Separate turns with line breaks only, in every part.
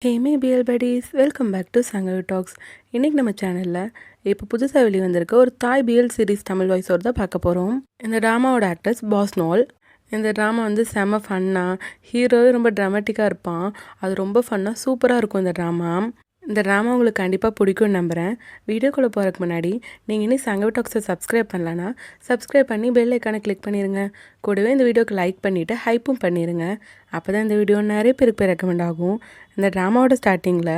ஹேமே பிஎல் படிஸ் welcome back to Sangavi talks. இன்றைக்கி நம்ம சேனலில் இப்போ புதுசாக வெளி வந்திருக்க ஒரு தாய் பிஎல் சீரிஸ் தமிழ் வாய்ஸோடு தான் பார்க்க போகிறோம். இந்த ட்ராமாவோட ஆக்டர்ஸ் பாஸ் நோல். இந்த ட்ராமா வந்து செம ஃபன்னாக, ஹீரோவே ரொம்ப ட்ராமேட்டிக்காக இருப்பான். அது ரொம்ப ஃபன்னாக சூப்பராக இருக்கும் இந்த ட்ராமா உங்களுக்கு கண்டிப்பாக பிடிக்கும்னு நம்புகிறேன். வீடியோக்குள்ளே போகிறதுக்கு முன்னாடி நீங்கள் இன்னும் சங்கவி டாக்ஸை சப்ஸ்கிரைப் பண்ணலன்னா சப்ஸ்கிரைப் பண்ணி பெல் ஐக்கானை கிளிக் பண்ணிடுங்க. கூடவே இந்த வீடியோக்கு லைக் பண்ணிவிட்டு ஹைப்பும் பண்ணிடுங்க. அப்போ தான் இந்த வீடியோ நிறைய பேருக்கு ரெக்கமெண்ட் ஆகும். இந்த ட்ராமாவோட ஸ்டார்டிங்கில்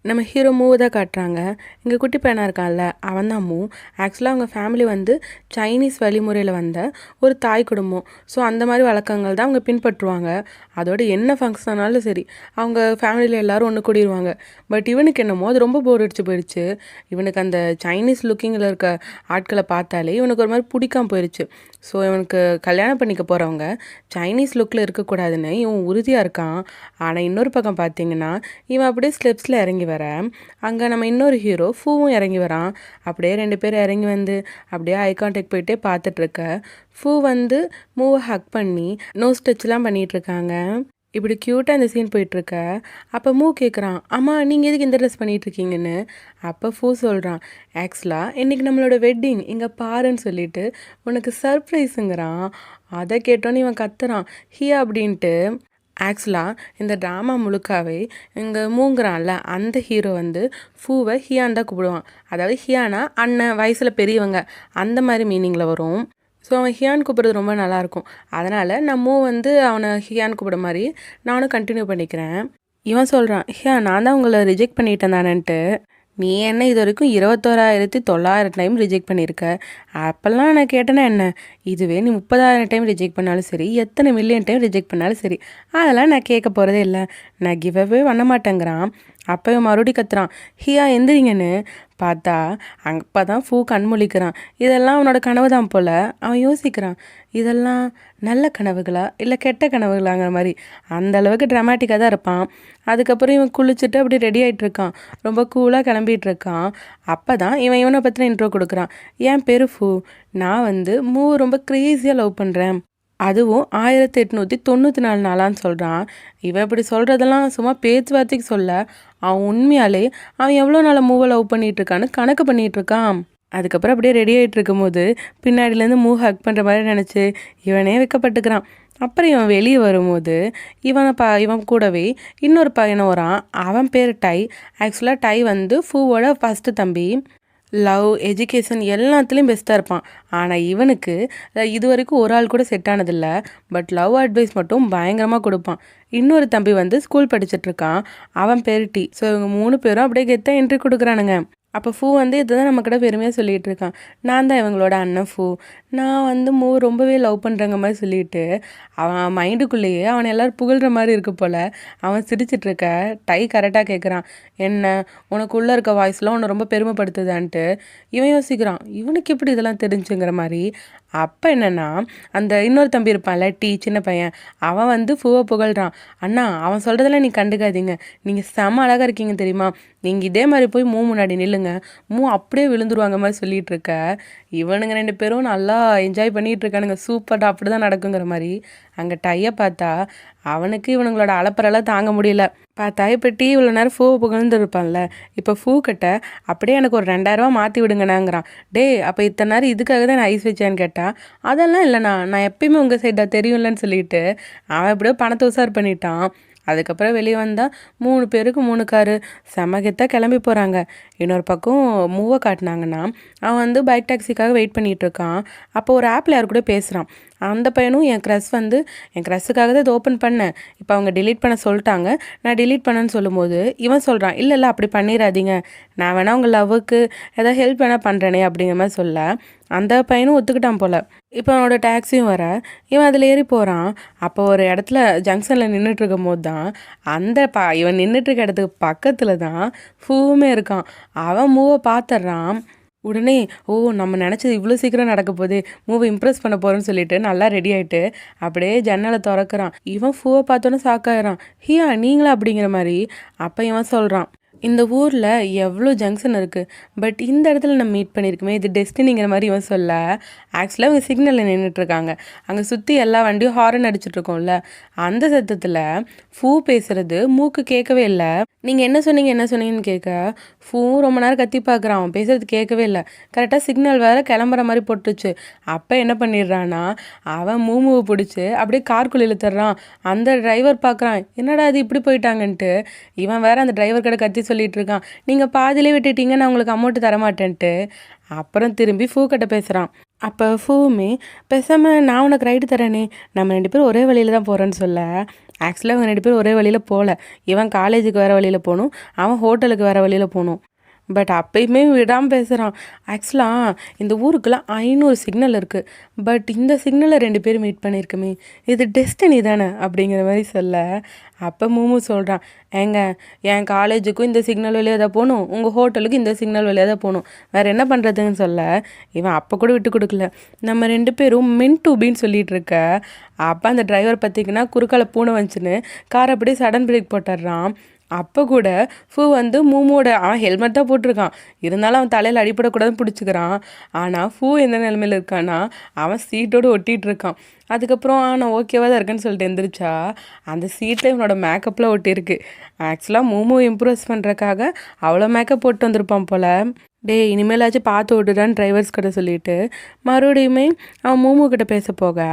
நம்ம ஹீரோ மூவை தான் காட்டுறாங்க. இங்கே குட்டி பையனாக இருக்கான்ல, அவன் தான் மூ. ஆக்சுவலாக அவங்க ஃபேமிலி வந்து சைனீஸ் வழிமுறையில் வந்த ஒரு தாய் குடும்பம். ஸோ அந்த மாதிரி வழக்கங்கள் தான் அவங்க பின்பற்றுவாங்க. அதோட என்ன ஃபங்க்ஷனாலும் சரி அவங்க ஃபேமிலியில் எல்லோரும் ஒன்று கூடிடுவாங்க. பட் இவனுக்கு என்னமோ அது ரொம்ப போர் அடிச்சு போயிடுச்சு. இவனுக்கு அந்த சைனீஸ் லுக்கிங்கில் இருக்க ஆட்களை பார்த்தாலே இவனுக்கு ஒரு மாதிரி பிடிக்காம போயிடுச்சு. ஸோ இவனுக்கு கல்யாணம் பண்ணிக்க போகிறவங்க சைனீஸ் லுக்கில் இருக்கக்கூடாதுன்னு இவன் உறுதியாக இருக்கான். ஆனால் இன்னொரு பக்கம் பார்த்தீங்கன்னா இவன் அப்படியே ஸ்டெப்ஸில் இறங்கி வர அங்கே நம்ம இன்னொரு ஹீரோ ஃபூவும் இறங்கி வரான். அப்படியே ரெண்டு பேரும் இறங்கி வந்து அப்படியே ஐ கான்டாக்ட் போயிட்டே பார்த்துட்ருக்க. ஃபூ வந்து மூவை ஹக் பண்ணி நோஸ் டச்லாம் பண்ணிகிட்ருக்காங்க. இப்படி க்யூட்டாக இந்த சீன் போயிட்டுருக்க. அப்போ மூ கேட்குறான், அம்மா நீங்கள் எதுக்கு இந்த ட்ரெஸ் பண்ணிகிட்ருக்கீங்கன்னு. அப்போ ஃபூ சொல்கிறான், ஆக்சுவலாக இன்றைக்கி நம்மளோட வெட்டிங் இங்கே பாருன்னு சொல்லிட்டு உனக்கு சர்ப்ரைஸுங்கிறான். அதை கேட்டோன்னு இவன் கத்துறான் ஹியா அப்படின்ட்டு. ஆக்சுவலாக இந்த ட்ராமா முழுக்காவே இங்கே மூங்குறான்ல அந்த ஹீரோ வந்து ஃபூவை ஹியான் தான் கூப்பிடுவான். அதாவது ஹியானா அண்ணன், வயசில் பெரியவங்க, அந்த மாதிரி மீனிங்கில் வரும். ஸோ அவன் ஹியான் கூப்பிட்றது ரொம்ப நல்லாயிருக்கும். அதனால் நம்ம வந்து அவனை ஹியான் கூப்பிட மாதிரி நானும் கண்டினியூ பண்ணிக்கிறேன். இவன் சொல்கிறான், ஹியா நான் தான் உங்களை ரிஜெக்ட் பண்ணிட்டேன் தானேன்ட்டு. நீ என்ன இது வரைக்கும் 21,900 டைம் ரிஜெக்ட் பண்ணியிருக்க. அப்போல்லாம் நான் கேட்டேன்னா என்ன, இதுவே நீ 30,000 டைம் ரிஜெக்ட் பண்ணாலும் சரி, எத்தனை மில்லியன் டைம் ரிஜெக்ட் பண்ணாலும் சரி, அதெல்லாம் நான் கேட்க போகிறதே இல்லை. நான் கிவ்அவே பண்ண மாட்டேங்கிறான். அப்போ மறுபடியும் கத்துறான், ஹியா எந்திரிங்கன்னு. பார்த்தா அப்போ தான் ஃபூ கண்மொழிக்கிறான். இதெல்லாம் அவனோட கனவு தான் போல். அவன் யோசிக்கிறான், இதெல்லாம் நல்ல கனவுகளா இல்லை கெட்ட கனவுகளாங்கிற மாதிரி. அந்த அளவுக்கு ட்ராமாட்டிக்காக தான் இருப்பான். அதுக்கப்புறம் இவன் குளிச்சுட்டு அப்படி ரெடி ஆகிட்டு இருக்கான். ரொம்ப கூலாக கிளம்பிகிட்டு இருக்கான். அப்போ தான் இவனை பற்றின இன்ட்ரோ கொடுக்குறான். என் பேர் ஃபூ. நான் வந்து மூ ரொம்ப க்ரேஸியாக லவ் பண்ணுறேன். அதுவும் 1894 நாளான்னு சொல்கிறான். இவன் இப்படி சொல்கிறதெல்லாம் சும்மா பேச்சுவார்த்தைக்கு சொல்ல, அவன் உண்மையாலே அவன் எவ்வளோ நாளாக மூவை லவ் பண்ணிகிட்ருக்கான்னு கணக்கு பண்ணிகிட்ருக்கான். அதுக்கப்புறம் அப்படியே ரெடி ஆகிட்டு இருக்கும்போது பின்னாடிலேருந்து மூவ் ஹக் பண்ணுற மாதிரி நினச்சி இவனே வைக்கப்பட்டுக்கிறான். அப்புறம் இவன் வெளியே வரும்போது இவன் கூடவே இன்னொரு பையனை வரான். அவன் பேர் டை. ஆக்சுவலாக டை வந்து ஃபூவோட ஃபஸ்ட்டு தம்பி. லவ், எஜுகேஷன் எல்லாத்துலேயும் பெஸ்ட்டாக இருப்பான். ஆனால் இவனுக்கு இது வரைக்கும் ஒரு ஆள் கூட செட் ஆனதில்லை. பட் லவ் அட்வைஸ் மட்டும் பயங்கரமாக கொடுப்பான். இன்னொரு தம்பி வந்து ஸ்கூல் படிச்சுட்ருக்கான். அவன் பேர் டி. ஸோ இவங்க 3 பேரும் அப்படியே கெத்தாக என்ட்ரி கொடுக்குறானுங்க. அப்போ ஃபூ வந்து இதை தான் நம்மக்கிட்ட பெருமையாக சொல்லிகிட்டு இருக்கான். நான் தான் இவங்களோட அண்ணன் ஃபூ. நான் வந்து ரொம்பவே லவ் பண்ணுறங்க மாதிரி சொல்லிட்டு அவன் மைண்டுக்குள்ளேயே அவனை எல்லோரும் புகழ்கிற மாதிரி இருக்கு போல். அவன் சிரிச்சிட்ருக்க. டை கரெக்டாக கேட்குறான், என்ன உனக்கு உள்ளே இருக்க வாய்ஸ்லாம் உன்னை ரொம்ப பெருமைப்படுத்துதான்ட்டு. இவன் யோசிக்கிறான், இவனுக்கு எப்படி இதெல்லாம் தெரிஞ்சுங்கிற மாதிரி. அப்போ என்னென்னா அந்த இன்னொரு தம்பி இருப்பான்ல டி, சின்ன பையன், அவன் வந்து ஃபூவை புகழ்கிறான். அண்ணா அவன் சொல்கிறதெல்லாம் நீ கண்டுக்காதீங்க, நீங்கள் செம அழகாக இருக்கீங்க தெரியுமா, நீங்கள் இதே மாதிரி போய் முன்னாடி நில்லுங்க, அப்படியே விழுந்துருவாங்க மாதிரி சொல்லிகிட்டு இருக்க. இவனுங்க 2 பேரும் நல்லா என்ஜாய் பண்ணிகிட்டு இருக்கானுங்க. சூப்பராக அப்படி தான் நடக்குங்கிற மாதிரி. அங்கே டையை பார்த்தா அவனுக்கு இவனுங்களோட அலப்பறெல்லாம் தாங்க முடியல. பார்த்தா இப்போ டீ இவ்வளோ நேரம் ஃபூவை புகழ்ந்து இருப்பான்ல, இப்போ ஃபூ கிட்ட அப்படியே எனக்கு ஒரு 2000 மாற்றி விடுங்கண்ணாங்கிறான். டே அப்போ இத்தனை நேரம் இதுக்காக தான் நான் ஐஸ் வச்சேன்னு கேட்டால், அதெல்லாம் இல்லைண்ணா நான் எப்பயுமே உங்கள் சைடாக தெரியும்லன்னு சொல்லிட்டு அவன் எப்படியோ பணத்தை உசார் பண்ணிட்டான். அதுக்கப்புறம் வெளியே வந்தால் 3 பேருக்கு 3 காரு செமகத்தாக கிளம்பி போகிறாங்க. இன்னொரு பக்கம் மூவை காட்டினாங்கன்னா அவன் வந்து பைக் டாக்ஸிக்காக வெயிட் பண்ணிகிட்டு இருக்கான். அப்போ ஒரு ஆப்பில் யார் கூட பேசுகிறான். அந்த பையனும் என் க்ரஷ்ஷுக்காக தான் இது ஓப்பன் பண்ணேன், இப்போ அவங்க டிலீட் பண்ண சொல்லிட்டாங்க, நான் டிலீட் பண்ணேன்னு சொல்லும்போது இவன் சொல்கிறான், இல்லை அப்படி பண்ணிடாதீங்க, நான் வேணா உங்கள் லவ்வுக்கு ஏதாவது ஹெல்ப் வேணால் பண்ணுறேனே அப்படிங்கிற மாதிரி சொல்ல அந்த பையனும் ஒத்துக்கிட்டான் போல். இப்போ அவனோட டாக்ஸியும் வர இவன் அதில் ஏறி போகிறான். அப்போ ஒரு இடத்துல ஜங்ஷனில் நின்றுட்டுருக்கும் போது தான் இவன் நின்றுட்டுருக்க இடத்துக்கு பக்கத்தில் தான் ஃபூவுமே இருக்கான். அவன் மூவை பார்த்துட்றான். உடனே நம்ம நினச்சது இவ்வளோ சீக்கிரம் நடக்க போகுது, மூவை இம்ப்ரெஸ் பண்ண போகிறோன்னு சொல்லிட்டு நல்லா ரெடி ஆகிட்டு அப்படியே ஜன்னலை திறக்கிறான். இவன் ஃபூவை பார்த்தோன்னே ஷாக்காயிரான். ஹியா நீங்களா அப்படிங்கிற மாதிரி. அப்போ இவன் சொல்கிறான், இந்த ஊரில் எவ்வளோ ஜங்ஷன் இருக்குது, பட் இந்த இடத்துல நம்ம மீட் பண்ணியிருக்குமே, இது டெஸ்டினிங்கிற மாதிரி இவன் சொல்ல, ஆக்சுவலாக இவங்க சிக்னலில் நின்றுட்டுருக்காங்க. அங்கே சுற்றி எல்லா வண்டியும் ஹாரன் அடிச்சுட்ருக்கோம்ல, அந்த சத்தத்தில் ஃபூ பேசுகிறது மூக்கு கேட்கவே இல்லை. நீங்கள் என்ன சொன்னீங்க என்ன சொன்னீங்கன்னு கேட்க ஃபூ ரொம்ப நேரம் கத்தி பார்க்குறான். அவன் பேசுறது கேட்கவே இல்லை. கரெக்டாக சிக்னல் வேறு கிளம்புற மாதிரி போட்டுச்சு. அப்போ என்ன பண்ணிடுறான்னா, அவன் மூமுவை பிடிச்சி அப்படியே கார்க்குள்ளே இழுத்துறான். அந்த டிரைவர் பார்க்குறான், என்னடா அது இப்படி போயிட்டாங்கன்ட்டு. இவன் வேறு அந்த டிரைவர் கடை கத்தி சொல்லிட்டு இருக்கான், நீங்கள் பாதிலே விட்டுட்டீங்க, நான் உங்களுக்கு அமௌண்ட்டு தரமாட்டேன்ட்டு. அப்புறம் திரும்பி ஃபூ கிட்ட பேசுகிறான். அப்போ ஃபூவுமே, பேசாமல் நான் உனக்கு ரைடு தரேனே, நம்ம 2 பேரும் ஒரே வழியில் தான் போகிறேன்னு சொல்ல, ஆக்சுவலாக இவங்க 2 பேரும் ஒரே வழியில் போகல. இவன் காலேஜுக்கு வேறு வழியில் போகணும், அவன் ஹோட்டலுக்கு வேறு வழியில் போகணும். பட் அப்பயுமே விடாமல் பேசுகிறான். ஆக்சுவலாக இந்த ஊருக்கெல்லாம் 500 சிக்னல் இருக்குது, பட் இந்த சிக்னலில் 2 பேரும் மீட் பண்ணியிருக்குமே, இது டெஸ்டினி தானே அப்படிங்கிற மாதிரி சொல்ல, அப்போ மூமு சொல்கிறான், ஏங்க என் காலேஜுக்கும் இந்த சிக்னல் வழியாக தான் போகணும், உங்கள் ஹோட்டலுக்கும் இந்த சிக்னல் வழியாக தான் போகணும், வேறு என்ன பண்ணுறதுன்னு சொல்ல, இவன் அப்போ கூட விட்டு கொடுக்கல. நம்ம 2 பேரும் மென் டு பின்னு சொல்லிகிட்டு இருக்க. அப்போ அந்த டிரைவர் பார்த்திங்கன்னா குறுக்கால பூனை வந்துச்சுன்னு கார் அப்படியே சடன் பிரேக் போட்டுடுறான். அப்போ கூட ஃபூ வந்து மூமோட அவன் ஹெல்மெட் தான் போட்டிருக்கான், இருந்தாலும் அவன் தலையில் அடிப்படக்கூடாதுன்னு பிடிச்சிக்கிறான். ஆனால் ஃபூ எந்த நிலைமையில் இருக்கான்னா, அவன் சீட்டோடு ஒட்டிகிட்டு இருக்கான். அதுக்கப்புறம் நான் ஓகேவா தான் இருக்கேன்னு சொல்லிட்டு எந்திரிச்சா, அந்த சீட்டில் இவனோட மேக்கப்பில் ஒட்டியிருக்கு. ஆக்சுவலாக மூமோ இம்ப்ரெஸ் பண்ணுறக்காக அவ்வளோ மேக்கப் போட்டு வந்திருப்பான் போல். இனிமேலாச்சும் பார்த்து விட்டுடான்னு டிரைவர்ஸ் கிட்ட சொல்லிவிட்டு மறுபடியுமே அவன் மூமு கிட்ட பேச போக,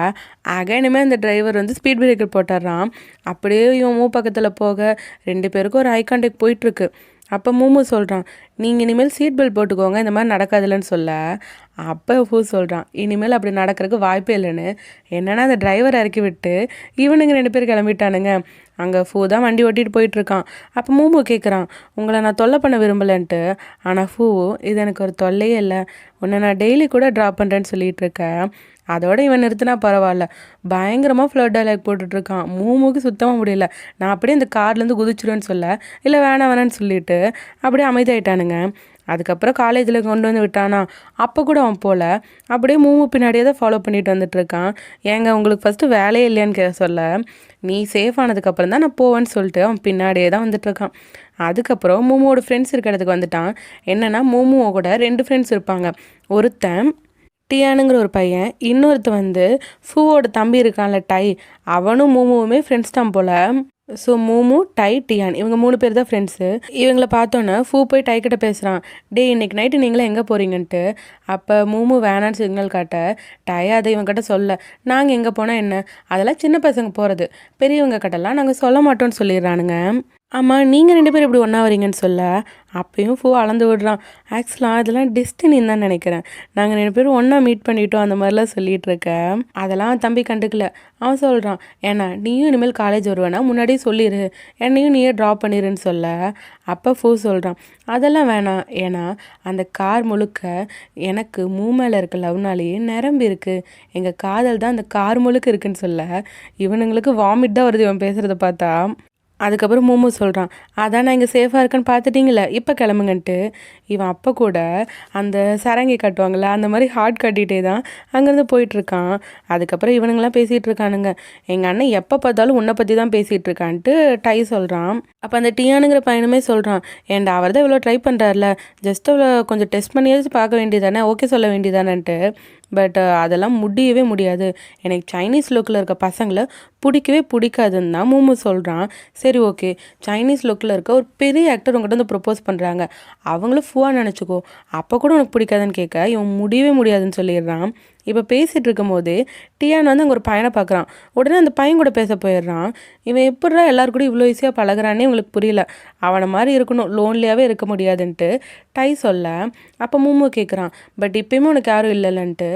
இனிமேல் அந்த டிரைவர் வந்து ஸ்பீட் பிரேக்கர் போட்டுடுறான். அப்படியே இவன் மூ பக்கத்தில் போக 2 பேருக்கும் ஒரு ஐ கான்டாக்ட் போயிட்டுருக்கு. அப்போ மூமு சொல்கிறான், நீங்கள் இனிமேல் சீட் பெல்ட் போட்டுக்கோங்க, இந்த மாதிரி நடக்காதுல்லன்னு சொல்ல, அப்போ ஃபூ சொல்கிறான், இனிமேல் அப்படி நடக்கிறதுக்கு வாய்ப்பே இல்லைன்னு. என்னென்னா அந்த டிரைவர் இறக்கி விட்டு இவனுங்க 2 பேர் கிளம்பிட்டானுங்க. அங்கே ஃபூ தான் வண்டி ஓட்டிகிட்டு போயிட்டுருக்கான். அப்போ மூமு கேட்குறான், உங்களை நான் தொல்லை பண்ண விரும்பலைன்ட்டு. ஆனால் ஃபூ, இது எனக்கு ஒரு தொல்லையே இல்லை, உன்னை நான் டெய்லி கூட ட்ராப் பண்ணுறேன்னு சொல்லிகிட்டு இருக்கேன். அதோட இவன் நிறுத்தினா பரவாயில்ல, பயங்கரமாக ஃப்ளட் டைலாக் போட்டுட்ருக்கான். மூமுக்கு சுத்தமாக முடியல. நான் அப்படியே இந்த கார்லேருந்து குதிச்சிடுவேன்னு சொல்ல, இல்லை வேணான்னு சொல்லிட்டு அப்படியே அமைதியாயிட்டானுங்க. அதுக்கப்புறம் காலேஜில் கொண்டு வந்து விட்டானா, அப்போ கூட அவன் போகல, அப்படியே மூமு பின்னாடியே தான் ஃபாலோ பண்ணிட்டு வந்துட்டுருக்கான். ஏங்க உங்களுக்கு ஃபஸ்ட்டு வேலையே இல்லையான்னு சொல்ல, நீ சேஃப் ஆனதுக்கப்புறம் தான் நான் போவேன்னு சொல்லிட்டு அவன் பின்னாடியே தான் வந்துட்டுருக்கான். அதுக்கப்புறம் மூமுவோட ஃப்ரெண்ட்ஸ் இருக்கிற இடத்துக்கு வந்துட்டான். என்னென்னா மூமுவோ கூட 2 ஃப்ரெண்ட்ஸ் இருப்பாங்க. ஒருத்தன் டியானுங்கிற ஒரு பையன், இன்னொருத்த வந்து ஃபூவோட தம்பி இருக்கான்ல டை, அவனும் மூமுவுமே ஃப்ரெண்ட்ஸ் தான் போல். ஸோ மூமு, டை, டியான் இவங்க 3 பேர் தான் ஃப்ரெண்ட்ஸு. இவங்கள பார்த்தோன்னே ஃபூ போய் டை கிட்ட பேசுகிறான், இன்னைக்கு நைட்டு நீங்களே எங்கே போகிறீங்கன்ட்டு. அப்போ மூமு வேணான்னு சிக்னல் காட்ட, டை அதை இவங்ககிட்ட சொல்ல, நாங்கள் எங்கே போனால் என்ன, அதெல்லாம் சின்ன பசங்க போகிறது, பெரியவங்க கிட்டலாம் நாங்கள் சொல்ல மாட்டோம்னு சொல்லிடுறானுங்க. ஆமாம், நீங்கள் 2 பேரும் இப்படி ஒன்றா வரீங்கன்னு சொல்ல, அப்பயும் ஃபூ அளந்து விடுறான். ஆக்சுவலாக அதெல்லாம் டெஸ்டினின்னு தான் நினைக்கிறேன், நாங்கள் 2 பேரும் ஒன்றா மீட் பண்ணிட்டோம் அந்த மாதிரிலாம் சொல்லிகிட்டு இருக்கேன். அதெல்லாம் தம்பி கண்டுக்கல. அவன் சொல்கிறான், ஏன்னா நீயும் இனிமேல் காலேஜ் வருவேனா முன்னாடியே சொல்லிடு, என்னையும் நீயே ட்ராப் பண்ணிடுன்னு சொல்ல, அப்போ ஃபூ சொல்கிறான், அதெல்லாம் வேணாம், ஏன்னா அந்த கார் முழுக்க எனக்கு மூ மேலே இருக்க லவ்னாலேயே நிரம்பி இருக்குது, எங்கள் காதல் தான் அந்த கார் முழுக்க இருக்குன்னு சொல்ல, இவனுங்களுக்கு வாமிட் தான் வருது இவன் பேசுகிறத பார்த்தா. அதுக்கப்புறம் மூமு சொல்கிறான், அதான் நான் இங்கே சேஃபாக இருக்கேன்னு பார்த்துட்டிங்களே, இப்போ கிளம்புங்கன்ட்டு. இவன் அப்போ கூட அந்த சரங்கி கட்டுவாங்கள்ல, அந்த மாதிரி ஹார்ட் கட்டிகிட்டே தான் அங்கேருந்து போயிட்டுருக்கான். அதுக்கப்புறம் இவனுங்களாம் பேசிகிட்டு இருக்கானுங்க, எங்கள் அண்ணன் எப்போ பார்த்தாலும் உன்னை பற்றி தான் பேசிகிட்டு இருக்கான்ட்டு டை சொல்கிறான். அப்போ அந்த டியானுங்கிற பையனுமே சொல்கிறான், ஏன்டா அவர் தான் இவ்வளோ ட்ரை பண்ணுறாருல, ஜஸ்ட் அவ்வளோ கொஞ்சம் டெஸ்ட் பண்ணியாச்சும் பார்க்க வேண்டியதானே, ஓகே சொல்ல வேண்டியதானன்ட்டு. பட் அதெல்லாம் முடியவே முடியாது, எனக்கு சைனீஸ் லுக்கில் இருக்க பசங்களை பிடிக்கவே பிடிக்காதுன்னு தான் மூமு சொல்கிறான். சரி ஓகே, சைனீஸ் லுக்கில் இருக்க ஒரு பெரிய ஆக்டர் உங்கள்கிட்ட வந்து ப்ரப்போஸ் பண்ணுறாங்க, அவங்களும் ஃபுவாக நினச்சிக்கோ, அப்போ கூட உனக்கு பிடிக்காதுன்னு கேட்க இவன் முடியவே முடியாதுன்னு சொல்லிடுறான். இப்போ பேசிகிட்டு இருக்கும் போது டியான் வந்து அங்கே ஒரு பையனை பார்க்குறான். உடனே அந்த பையன் கூட பேச போயிடுறான். இவன் எப்படிடா எல்லாரு கூட இவ்வளோ ஈஸியாக பழகிறானே இவங்களுக்கு புரியல. அவனை மாதிரி இருக்கணும், லோன்லியாகவே இருக்க முடியாதுன்ட்டு டை சொல்ல, அப்போ மூமு கேட்குறான், பட் இப்போயுமே உனக்கு யாரும் இல்லைன்ட்டு.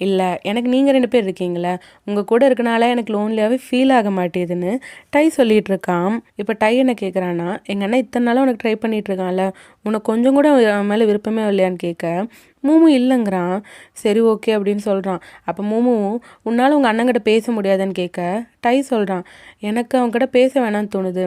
இல்லை, எனக்கு நீங்கள் 2 பேர் இருக்கீங்களே, உங்கள் கூட இருக்கனால எனக்கு லோன்லியாகவே ஃபீல் ஆக மாட்டேதுன்னு டை சொல்லிகிட்டு இருக்கான். இப்போ டை என்ன கேட்குறான்னா, எங்கள் அண்ணன் இத்தனை நாளாக உனக்கு ட்ரை பண்ணிகிட்ருக்கான்ல, உனக்கு கொஞ்சம் கூட மேலே விருப்பமே இல்லையான்னு கேட்க மூமு இல்லைங்கிறான். சரி ஓகே அப்படின்னு சொல்கிறான். அப்போ மூமுவும், உன்னால் உங்கள் அண்ணங்கிட்ட பேச முடியாதுன்னு கேட்க டை சொல்கிறான், எனக்கு அவங்ககிட்ட பேச வேணான்னு தோணுது,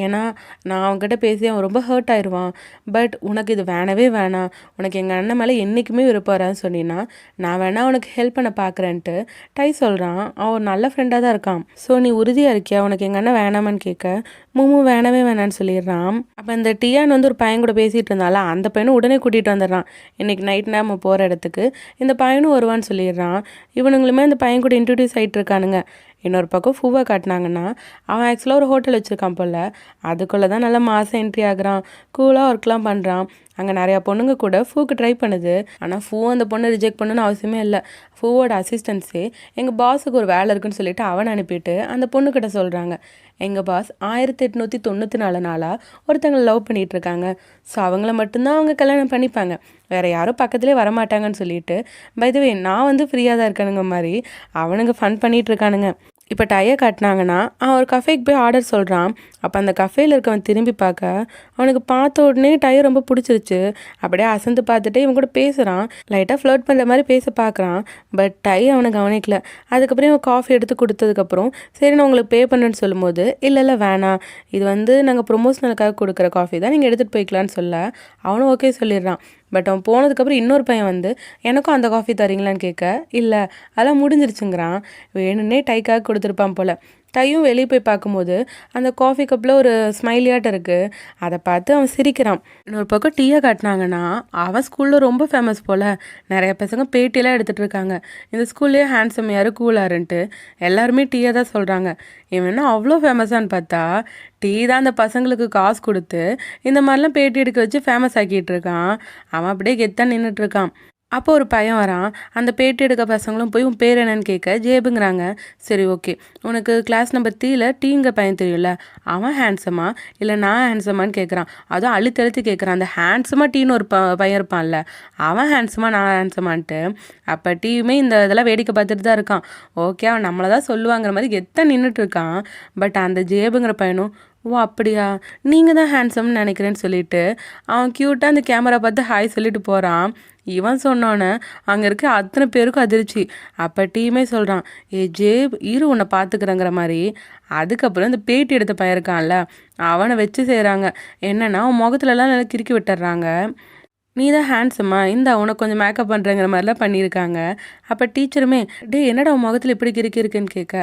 ஏன்னா நான் அவன்கிட்ட பேசி அவன் ரொம்ப ஹர்ட் ஆயிடுவான். பட் உனக்கு இது வேணவே வேணாம், உனக்கு எங்கள் அண்ணன் மேலே என்றைக்குமே விருப்பம் வரான்னு சொன்னீன்னா நான் வேணா உனக்கு ஹெல்ப் பண்ண பார்க்குறேன்ட்டு டை சொல்கிறான். அவன் ஒரு நல்ல ஃப்ரெண்டாக தான் இருக்கான். ஸோ நீ உறுதியாக இருக்கியா, உனக்கு எங்கள் அண்ணன் வேணாமான்னு கேட்க மூமு வேணவே வேணான்னு சொல்லிடுறான். அப்போ இந்த டியான் வந்து ஒரு பையன் கூட பேசிகிட்டு இருந்தால அந்த பையனும் உடனே கூட்டிகிட்டு வந்துடுறான். இன்றைக்கி நைட் நம்ம போகிற இடத்துக்கு இந்த பையனும் வருவான்னு சொல்லிடுறான். இவனுங்களுமே அந்த பையன் கூட இன்ட்ரடியூஸ் ஆகிட்டு இருக்கானுங்க. இன்னொரு பக்கம் ஃபூவை காட்டினாங்கன்னா அவன் ஆக்சுவலாக ஒரு ஹோட்டல் வச்சுருக்கான் போல். அதுக்குள்ளே தான் நல்லா மாதம் என்ட்ரி ஆகுறான், கூலாக ஒர்க்லாம் பண்ணுறான். அங்கே நிறையா பொண்ணுங்க கூட ஃபூக்கு ட்ரை பண்ணுது. ஆனால் ஃபூ அந்த பொண்ணை ரிஜெக்ட் பண்ணணும்னு அவசியமே இல்லை. ஃபூவோட அசிஸ்டன்ஸே எங்கள் பாஸுக்கு ஒரு வேலை இருக்குன்னு சொல்லிட்டு அவனை அனுப்பிட்டு அந்த பொண்ணுக்கிட்ட சொல்கிறாங்க, எங்கள் பாஸ் 1894 நாளாக ஒருத்தங்களை லவ் பண்ணிகிட்ருக்காங்க. ஸோ அவங்கள மட்டும்தான் அவங்க கல்யாணம் பண்ணிப்பாங்க, வேறு யாரும் பக்கத்துலேயே வரமாட்டாங்கன்னு சொல்லிட்டு பை த வே நான் வந்து ஃப்ரீயாக தான் இருக்கானுங்க மாதிரி அவனுங்க ஃபன் பண்ணிகிட்ருக்கானுங்க. இப்போ டையை காட்டினாங்கன்னா அவன் ஒரு கஃபேக்கு போய் ஆர்டர் சொல்கிறான். அப்போ அந்த கஃபேயில் இருக்கவன் திரும்பி பார்க்க அவனுக்கு பார்த்த உடனே டையை ரொம்ப பிடிச்சிருச்சு. அப்படியே அசந்து பார்த்துட்டு இவன் கூட பேசுகிறான். லைட்டாக ஃப்ளர்ட் பண்ணுற மாதிரி பேச பார்க்குறான். பட் டை அவனை கவனிக்கல. அதுக்கப்புறம் இவன் காஃபி எடுத்து கொடுத்ததுக்கப்புறம் சரி நான் உங்களுக்கு பே பண்ணுறேன்னு சொல்லும்போது இல்லை வேணாம், இது வந்து நாங்கள் ப்ரொமோஷனலுக்காக கொடுக்குற காஃபி தான், நீங்கள் எடுத்துகிட்டு போய்க்கலான்னு சொல்ல அவனும் ஓகே சொல்லிடுறான். பட் அவன் போனதுக்கப்புறம் இன்னொரு பையன் வந்து எனக்கும் அந்த காஃபி தரீங்களான்னு கேட்க இல்லை அதெல்லாம் முடிஞ்சிருச்சுங்கிறான். வேணுன்னே டைக்காக கொடுத்துருப்பான் போல். டையும் வெளியே போய் பார்க்கும்போது அந்த காஃபி கப்பில் ஒரு ஸ்மைலியாட்டம் இருக்குது. அதை பார்த்து அவன் சிரிக்கிறான். இன்னொரு பக்கம் டீயை காட்டினாங்கன்னா அவன் ஸ்கூலில் ரொம்ப ஃபேமஸ் போல். நிறைய பசங்க பேட்டியெல்லாம் எடுத்துகிட்டு இருக்காங்க, இந்த ஸ்கூல்லேயே ஹேண்ட்ஸம் யார் கூலாருன்ட்டு. எல்லாருமே டீயை தான் சொல்கிறாங்க. இவன் அவ்வளோ ஃபேமஸான்னு பார்த்தா டீ தான் அந்த பசங்களுக்கு காசு கொடுத்து இந்த மாதிரிலாம் பேட்டி எடுக்க வச்சு ஃபேமஸ் ஆக்கிட்டு இருக்கான். அவன் அப்படியே கெத்தான் நின்றுட்டுருக்கான். அப்போ ஒரு பையன் வரான். அந்த பேட்டி எடுக்க பசங்களும் போய் உன் பேர் என்னன்னு கேட்க ஜேபுங்கிறாங்க. சரி ஓகே, உனக்கு கிளாஸ் நம்பர் 3ல டீங்க பையன் தெரியும்ல, அவன் ஹேண்ட்ஸமா இல்லை நான் ஹேண்ட்ஸமான்னு கேட்குறான். அதுவும் அழுத்தழுத்து கேட்குறான். அந்த ஹேண்ட்ஸமாக டீன்னு ஒரு பையன் இருப்பான்ல, அவன் ஹேண்ட்ஸமா நான் ஹேண்ட்ஸமான்ட்டு. அப்போ டீயுமே இந்த இதெல்லாம் வேடிக்கை பார்த்துட்டு தான் இருக்கான். ஓகே, அவன் நம்மளை தான் சொல்லுவாங்கிற மாதிரி எத்தனை நின்றுட்டு இருக்கான். பட் அந்த ஜேபுங்கிற பையனும் ஓ அப்படியா, நீங்கள் தான் ஹேண்ட்ஸம்னு நினைக்கிறேன்னு சொல்லிட்டு அவன் க்யூட்டாக அந்த கேமரா பார்த்து ஹாய் சொல்லிட்டு போகிறான். இவன் சொன்னோன்னே அங்கே இருக்க அத்தனை பேருக்கும் அதிர்ச்சி. அப்போ டீமே சொல்கிறான், ஏ ஜேப் இரு உன்னை பார்த்துக்கிறேங்கிற மாதிரி. அதுக்கப்புறம் இந்த பேட்டி எடுத்த பையன் இருக்கான்ல அவனை வச்சு செய்கிறாங்க. என்னென்னா அவன் முகத்துலலாம் நல்லா கிறுக்கி விட்டுறாங்க. நீ தான் ஹேண்ட்ஸம்மா, இந்த உனக்கு கொஞ்சம் மேக்கப் பண்ணுறங்கிற மாதிரிலாம் பண்ணியிருக்காங்க. அப்போ டீச்சருமே டே என்னடா உன் முகத்தில் இப்படி கிறுக்கி இருக்குன்னு கேட்க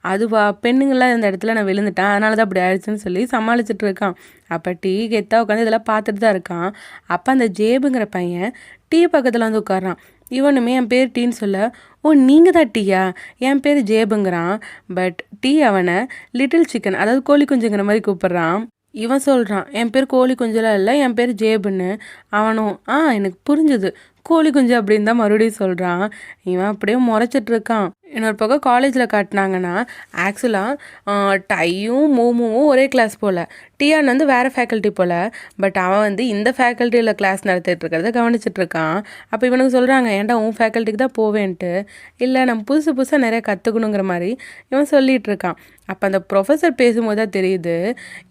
அதுவா பெண்ணுங்களாம் இந்த இடத்துல நான் விழுந்துட்டேன் அதனால தான் அப்படி ஆயிடுச்சுன்னு சொல்லி சமாளிச்சுட்டு இருக்கான். அப்போ டீ கெத்தா உட்காந்து இதெல்லாம் பார்த்துட்டு தான் இருக்கான். அப்போ அந்த ஜேபுங்கிற பையன் டீ பக்கத்தில் வந்து உட்காரான். இவனுமே என் பேர் டீன்னு சொல்ல ஓ நீங்கள் தான் டீயா, என் பேர் ஜேபுங்கிறான். பட் டீ அவனை லிட்டில் சிக்கன் அதாவது கோழி குஞ்சுங்கிற மாதிரி கூப்பிட்றான். இவன் சொல்கிறான் என் பேர் கோழி குஞ்செலாம் இல்லை, என் பேர் ஜேபுன்னு. அவனும் எனக்கு புரிஞ்சுது, கோழி குஞ்சு அப்படின்னு தான் மறுபடியும் சொல்கிறான். இவன் அப்படியே முறைச்சிட்டு இருக்கான். இன்னொரு பக்கம் காலேஜில் காட்டினாங்கன்னா ஆக்சுவலாக டையும் மோமுவும் ஒரே கிளாஸ் போல். டியான் வந்து வேறு ஃபேக்கல்ட்டி போல். பட் அவன் வந்து இந்த ஃபேக்கல்ட்டியில் கிளாஸ் நடத்திட்டு இருக்கிறத கவனிச்சிட்ருக்கான். அப்போ இவனுக்கு சொல்கிறாங்க ஏன்டா உன் ஃபேக்கல்ட்டிக்கு தான் போவேன்ட்டு. இல்லை நம்ம புதுசாக நிறையா கற்றுக்கணுங்கிற மாதிரி இவன் சொல்லிகிட்டு இருக்கான். அப்போ அந்த ப்ரொஃபஸர் பேசும்போது தான் தெரியுது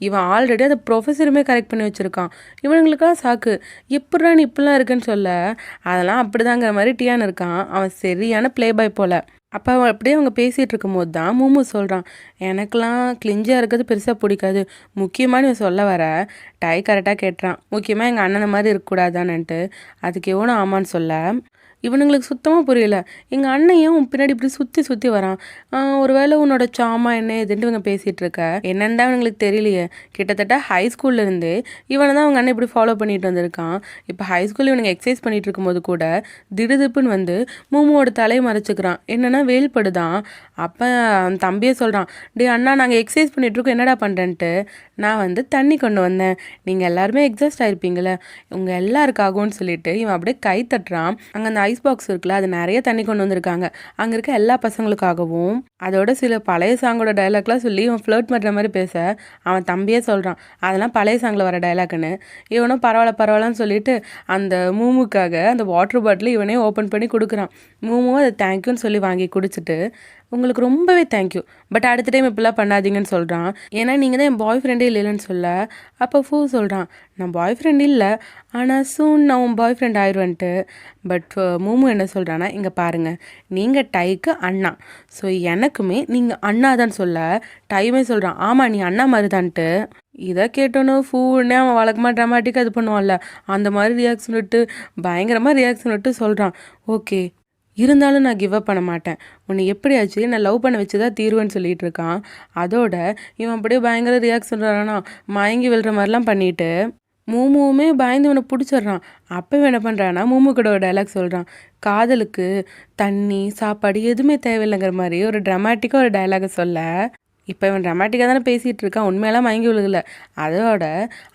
இவன் ஆல்ரெடி அந்த ப்ரொஃபஸருமே கரெக்ட் பண்ணி வச்சுருக்கான். இவனுங்களுக்கெல்லாம் சாக்கு, எப்படா நீ இப்படிலாம் இருக்குன்னு சொல்ல அதெல்லாம் அப்படிதாங்கிற மாதிரி டியான் இருக்கான். அவன் சரியான ப்ளே பாய் போல். அப்போ அப்படியே அவங்க பேசிகிட்டு இருக்கும்போது தான் மூமு சொல்கிறான், எனக்கெலாம் கிளிஞ்சாக இருக்கிறது பெருசாக பிடிக்காது, முக்கியமாக நீ சொல்ல வர. டை கரெக்டாக கேட்டுறான், முக்கியமாக எங்கள் அண்ணனை மாதிரி இருக்கக்கூடாதான்னுட்டு. அதுக்கு எவனும் ஆமான்னு சொல்ல இவனுங்களுக்கு சுத்தமாக புரியல. எங்கள் அண்ணையும் உன் பின்னாடி இப்படி சுற்றி வரான், ஒரு வேளை உன்னோட சாமா என்ன இதுன்ட்டு இவங்க பேசிகிட்டு இருக்க என்னன்னு தான் இவங்களுக்கு தெரியலையே. கிட்டத்தட்ட ஹை ஸ்கூல்லேருந்து இவனை தான் அவங்க அண்ணன் இப்படி ஃபாலோ பண்ணிட்டு வந்திருக்கான். இப்போ ஹை ஸ்கூல் இவனுங்க எக்ஸசைஸ் பண்ணிகிட்டு இருக்கும்போது கூட திடுதிப்புன்னு வந்து மூமோட தலையை மறைச்சிக்கிறான். என்னென்னா வேல்படுதான். அப்போ அவன் தம்பியே சொல்கிறான், டே அண்ணா நாங்கள் எக்ஸசைஸ் பண்ணிகிட்ருக்கோம் என்னடா பண்ணுறேன்ட்டு. நான் வந்து தண்ணி கொண்டு வந்தேன், நீங்கள் எல்லாருமே எக்ஸாஸ்ட் ஆகிருப்பீங்களே உங்கள் எல்லாருக்காகும்னு சொல்லிட்டு இவன் அப்படியே கை தட்டுறான். அங்கே அந்த ஐஸ் பாக்ஸ் இருக்குல்ல, அது நிறைய தண்ணி கொண்டு வந்திருக்காங்க அங்கே இருக்க எல்லா பசங்களுக்காகவும். அதோட சில பழைய சாங்கோட டைலாக்லாம் சொல்லி இவன் ஃப்ளர்ட் பண்ணுற மாதிரி பேச அவன் தம்பியே சொல்கிறான் அதெல்லாம் பழைய சாங்கில் வர டைலாக்னு. இவனும் பரவாயில்லன்னு சொல்லிட்டு அந்த மூமுக்காக அந்த வாட்டர் பாட்டில் இவனே ஓப்பன் பண்ணி கொடுக்குறான். மூமும் அதை தேங்க்யூன்னு சொல்லி வாங்கி குடிச்சிட்டு உங்களுக்கு ரொம்பவே தேங்க்யூ, பட் அடுத்த டைம் இப்படிலாம் பண்ணாதீங்கன்னு சொல்கிறான். ஏன்னா நீங்கள் தான் என் பாய் ஃப்ரெண்டே இல்லைன்னு சொல்ல. அப்போ ஃபூ சொல்கிறான், நான் பாய் ஃப்ரெண்ட் இல்லை, ஆனால் சூன் நான் உன் பாய் ஃப்ரெண்ட் ஆயிடுவேன்ட்டு. பட் மூமு என்ன சொல்கிறான்னா, இங்கே பாருங்கள் நீங்கள் டைக்கு அண்ணா, ஸோ எனக்குமே நீங்கள் அண்ணா தான் சொல்ல டைமே சொல்கிறான், ஆமாம் நீ அண்ணா மாதிரி தான்ட்டு. இதை கேட்டோன்னே ஃபூன்னே அவன் வழக்கமாக ட்ராமாட்டிக்காக இது பண்ணுவான்ல, அந்த மாதிரி ரியாக்ஷன் விட்டு பயங்கரமாக ரியாக்ஷன் விட்டு சொல்கிறான். ஓகே, இருந்தாலும் நான் கிவ் அப் பண்ண மாட்டேன், உன்னை எப்படியாச்சு நான் லவ் பண்ண வச்சு தான் தீர்வேன்னு சொல்லிட்டு இருக்கான். அதோட இவன் அப்படியே பயங்கர ரியாக்ஷன் சொல்கிறானா, மயங்கி விழுற மாதிரிலாம் பண்ணிட்டு மூமுவுமே பயந்து இவனை பிடிச்சிடுறான். அப்போ இவன் என்ன பண்ணுறான்னா மூமு கூட ஒரு டைலாக் சொல்கிறான். காதலுக்கு தண்ணி சாப்பாடு எதுவுமே தேவையில்லைங்கிற மாதிரி ஒரு ட்ராமாட்டிக்காக ஒரு டைலாகை சொல்ல, இப்போ இவன் ட்ராமாட்டிக்காக தானே பேசிகிட்டு இருக்கான், உண்மையெல்லாம் மயங்கி விழுகல. அதோட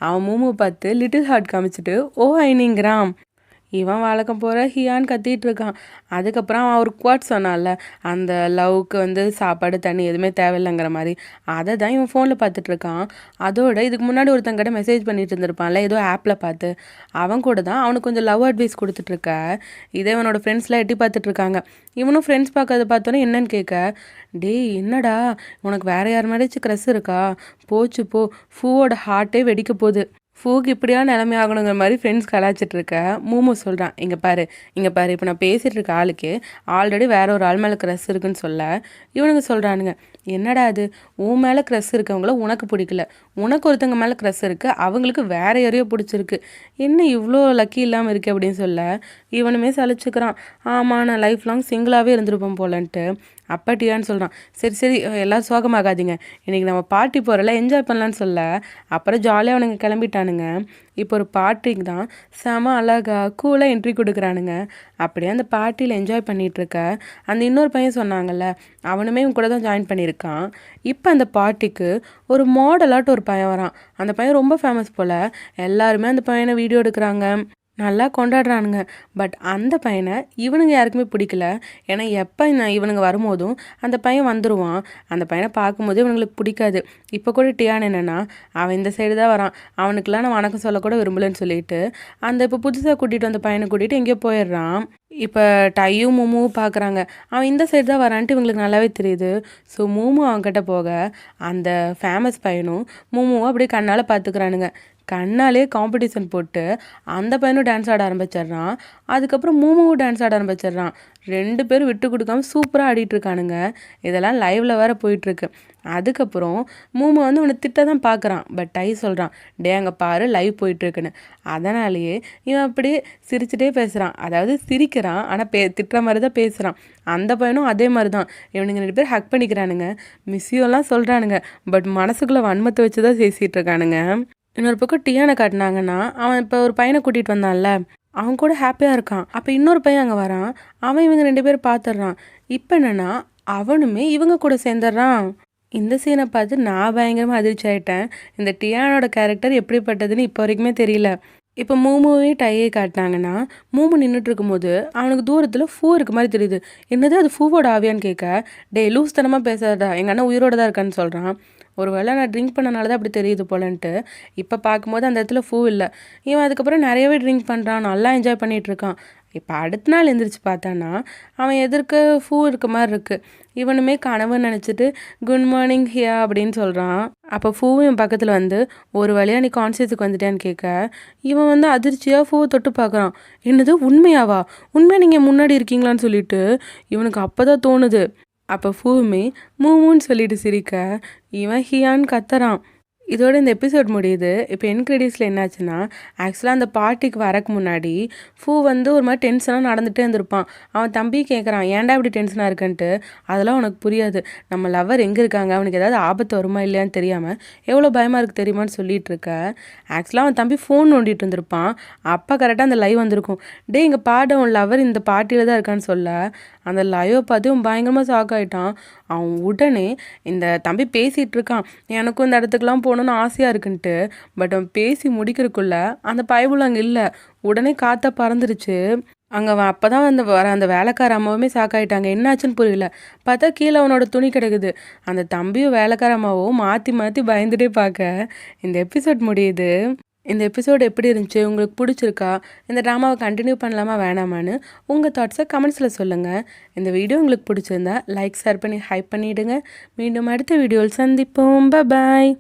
அவன் மூமு பார்த்து லிட்டில் ஹார்ட் காமிச்சிட்டு ஓ ஐனிங்கிறான். இவன் வழக்கம் போகிற ஹியான்னு கத்திட்டு இருக்கான். அதுக்கப்புறம் அவன் ஒரு குவாட் சொன்னான்ல, அந்த லவ்வுக்கு வந்து சாப்பாடு தண்ணி எதுவுமே தேவையில்லைங்கிற மாதிரி, அதை தான் இவன் ஃபோனில் பார்த்துட்ருக்கான். அதோட இதுக்கு முன்னாடி ஒருத்தங்கிட்ட மெசேஜ் பண்ணிட்டு இருந்திருப்பான்ல ஏதோ ஆப்பில் பார்த்து, அவன் கூட தான் அவனுக்கு கொஞ்சம் லவ் அட்வைஸ் கொடுத்துட்ருக்க. இதே இவனோட ஃப்ரெண்ட்ஸ்லாம் எட்டி பார்த்துட்ருக்காங்க. இவனும் ஃப்ரெண்ட்ஸ் பார்க்கறத பார்த்தோன்னே என்னன்னு கேட்க, டேய் என்னடா உனக்கு வேறு யார் மாதிரியாச்சும் க்ரஷ் இருக்கா, போச்சு போ, ஃபூவோட ஹார்ட்டே வெடிக்க போகுது, ஃபூக்கு இப்படியா நிலைமை ஆகணுங்கிற மாதிரி ஃப்ரெண்ட்ஸ் கலாச்சிட்டு இருக்க. மூமு சொல்கிறான், இங்கே பாரு இப்போ நான் பேசிகிட்டு இருக்க ஆளுக்கு ஆல்ரெடி வேற ஒரு ஆள் மேலே க்ரஷ் இருக்குன்னு சொல்ல, இவனுங்க சொல்கிறானுங்க, என்னடா அது உன் மேலே க்ரஷ் இருக்கவங்கள உனக்கு பிடிக்கல, உனக்கு ஒருத்தங்க மேலே க்ரஷ் இருக்குது அவங்களுக்கு வேற யாரையோ பிடிச்சிருக்கு, என்ன இவ்வளோ லக்கி இல்லாமல் இருக்கு அப்படின்னு சொல்ல, இவனுமே சலிச்சுக்கிறான். ஆமாம் நான் லைஃப் லாங் சிங்கிளாகவே இருந்திருப்போம் போலன்ட்டு. அப்பா டியான்னு சொல்கிறான், சரி சரி எல்லோரும் சோகமாகாதீங்க, இன்றைக்கி நம்ம பார்ட்டி போகிறல என்ஜாய் பண்ணலான்னு சொல்ல, அப்புறம் ஜாலியாக அவனுங்க கிளம்பிட்டானுங்க. இப்போ ஒரு பார்ட்டிக்கு தான் செம அழகாக கூலாக என்ட்ரி கொடுக்குறானுங்க. அப்படியே அந்த பார்ட்டியில் என்ஜாய் பண்ணிகிட்ருக்க அந்த இன்னொரு பையன் சொன்னாங்கல்ல, அவனுமே இவன் கூட தான் ஜாயின் பண்ணியிருக்கான். இப்போ அந்த பார்ட்டிக்கு ஒரு மாடலாட்டு ஒரு பையன் வரான். அந்த பையன் ரொம்ப ஃபேமஸ் போல், எல்லாருமே அந்த பையனை வீடியோ எடுக்கிறாங்க, நல்லா கொண்டாடுறானுங்க. பட் அந்த பையனை இவனுங்க யாருக்குமே பிடிக்கல. ஏன்னா எப்போ இவனுங்க வரும்போதும் அந்த பையன் வந்துடுவான், அந்த பையனை பார்க்கும்போது இவனுங்களுக்கு பிடிக்காது. இப்போ கூட டியான் என்னென்னா, அவன் இந்த சைடு தான் வரான், அவனுக்குலாம் நான் வணக்கம் சொல்லக்கூட விரும்பலன்னு சொல்லிட்டு அந்த இப்போ புதுசாக கூட்டிகிட்டு வந்த பையனை கூட்டிகிட்டு எங்கேயோ போயிடுறான். இப்போ டையும் மூமுவும் பார்க்குறாங்க, அவன் இந்த சைடு தான் வரான்ட்டு இவங்களுக்கு நல்லாவே தெரியுது. ஸோ மூமு அவன்கிட்ட போக அந்த ஃபேமஸ் பையனும் மூமுவும் அப்படியே கண்ணால் பார்த்துக்கிறானுங்க. கண்ணாலே காம்படிஷன் போட்டு அந்த பையனும் டான்ஸ் ஆட ஆரம்பிச்சிட்றான். அதுக்கப்புறம் மூமுவும் டான்ஸ் ஆட ஆரம்பிச்சிட்றான். 2 பேரும் விட்டு கொடுக்காம சூப்பராக ஆடிட்டுருக்கானுங்க. இதெல்லாம் லைவில் வேறு போயிட்டுருக்கு. அதுக்கப்புறம் மூமு வந்து இவனை திட்ட தான் பார்க்குறான். பட் டை சொல்கிறான், டே அங்கே பாரு லைவ் போயிட்டுருக்குன்னு. அதனாலேயே இவன் அப்படியே சிரிச்சுட்டே பேசுகிறான், அதாவது சிரிக்கிறான் ஆனால் திட்டுற மாதிரி தான் பேசுகிறான். அந்த பையனும் அதே மாதிரி தான். இவனுங்க 2 பேர் ஹக் பண்ணிக்கிறானுங்க, மிஸ்யூலாம் சொல்கிறானுங்க. பட் மனசுக்குள்ளே வன்மத்தை வச்சு தான் பேசிகிட்டு இருக்கானுங்க. இன்னொரு பக்கம் டியானை காட்டினாங்கன்னா, அவன் இப்போ ஒரு பையனை கூட்டிகிட்டு வந்தான்ல, அவன் கூட ஹாப்பியாக இருக்கான். அப்போ இன்னொரு பையன் அங்கே வரான், அவன் இவங்க 2 பேரும் பார்த்துட்றான். இப்போ என்னென்னா அவனுமே இவங்க கூட சேர்ந்துடுறான். இந்த சீனை பார்த்து நான் பயங்கரமாக அதிர்ச்சி ஆகிட்டேன். இந்த டியானோட கேரக்டர் எப்படிப்பட்டதுன்னு இப்போ வரைக்குமே தெரியல. இப்போ மூமுவே டையை காட்டினாங்கன்னா, மூமு நின்றுட்டு இருக்கும்போது அவனுக்கு தூரத்தில் ஃபூ இருக்க மாதிரி தெரியுது. என்னது அது ஃபூவோட ஆவியான்னு கேட்க, டே லூஸ் தனமாக பேசாதடா, எங்கள் அண்ணன் உயிரோடு தான் இருக்கான்னு சொல்கிறான். ஒரு வேளை நான் ட்ரிங்க் பண்ணனால தான் அப்படி தெரியுது போலன்ட்டு இப்போ பார்க்கும்போது அந்த இடத்துல ஃபூ இல்லை. இவன் அதுக்கப்புறம் நிறையவே ட்ரிங்க் பண்ணுறான், நல்லா என்ஜாய் பண்ணிகிட்ருக்கான். இப்போ அடுத்த நாள் எந்திரிச்சு பார்த்தானா அவன் எதிர்க்க ஃபூ இருக்க மாதிரி இருக்குது. இவனுமே கனவுன்னு நினச்சிட்டு குட் மார்னிங் ஹியா அப்படின்னு சொல்கிறான். அப்போ ஃபூவும் இவன் பக்கத்தில் வந்து ஒரு வழியாக நீ கான்சியஸுக்கு வந்துட்டேன்னு கேட்க, இவன் வந்து அதிர்ச்சியாக ஃபூவை தொட்டு பார்க்குறான். என்னது உண்மையாவா, உண்மையாக நீங்கள் முன்னாடி இருக்கீங்களான்னு சொல்லிட்டு இவனுக்கு அப்போ தான் தோணுது. அப்போ ஃபூவுமே மூமுன்னு சொல்லிட்டு சிரிக்க, இவன் ஹியான்னு கத்துறான். இதோட இந்த எபிசோட் முடியுது. இப்போ என் கிரெடிட்ஸில் என்னாச்சுன்னா, ஆக்சுவலாக அந்த பார்ட்டிக்கு வரக்கு முன்னாடி ஃபூ வந்து ஒரு மாதிரி டென்ஷனாக நடந்துகிட்டே இருந்திருப்பான். அவன் தம்பி கேட்குறான், ஏன்டா இப்படி டென்ஷனாக இருக்குன்ட்டு. அதெல்லாம் உனக்கு புரியாது, நம்ம லவ்வர் எங்கே இருக்காங்க, அவனுக்கு ஏதாவது ஆபத்து வருமா இல்லையான்னு தெரியாமல் எவ்வளோ பயமாக இருக்குது தெரியுமான்னு சொல்லிட்டு இருக்க. ஆக்சுவலாக அவன் தம்பி ஃபோன் நோண்டிட்டு இருந்திருப்பான். அப்போ கரெக்டாக அந்த லைவ் வந்திருக்கும். டே இங்கே பாடு உன் லவ்வர் இந்த பார்ட்டியில் தான் இருக்கான்னு சொல்ல, அந்த லைவை பார்த்து அவன் பயங்கரமாக ஷாக் ஆகிட்டான். அவன் உடனே இந்த தம்பி பேசிகிட்டு இருக்கான், எனக்கும் இந்த இடத்துக்குலாம் போகணுன்னு ஆசையாக இருக்குன்ட்டு. பட் அவன் பேசி முடிக்கிறதுக்குள்ள அந்த பயபுள்ள அங்கே இல்லை. உடனே காற்ற பறந்துருச்சு. அங்கே அவன் அப்போ தான் அந்த வேலைக்கார அம்மாவுமே சாக்காயிட்டாங்க, என்னாச்சுன்னு புரியல. பார்த்தா கீழே அவனோட துணி கிடக்குது. அந்த தம்பியும் வேலைக்கார அம்மாவும் மாற்றி மாற்றி பயந்துட்டே பார்க்க இந்த எபிசோட் முடியுது. இந்த எபிசோடு எப்படி இருந்துச்சு, உங்களுக்கு பிடிச்சிருக்கா, இந்த ட்ராமாவை கண்டினியூ பண்ணலாமா வேணாமான்னு உங்கள் தாட்ஸை கமெண்ட்ஸில் சொல்லுங்கள். இந்த வீடியோ உங்களுக்கு பிடிச்சிருந்தா லைக் ஷேர் பண்ணி ஹைப் பண்ணிவிடுங்க. மீண்டும் அடுத்த வீடியோவில் சந்திப்போம். பாய்.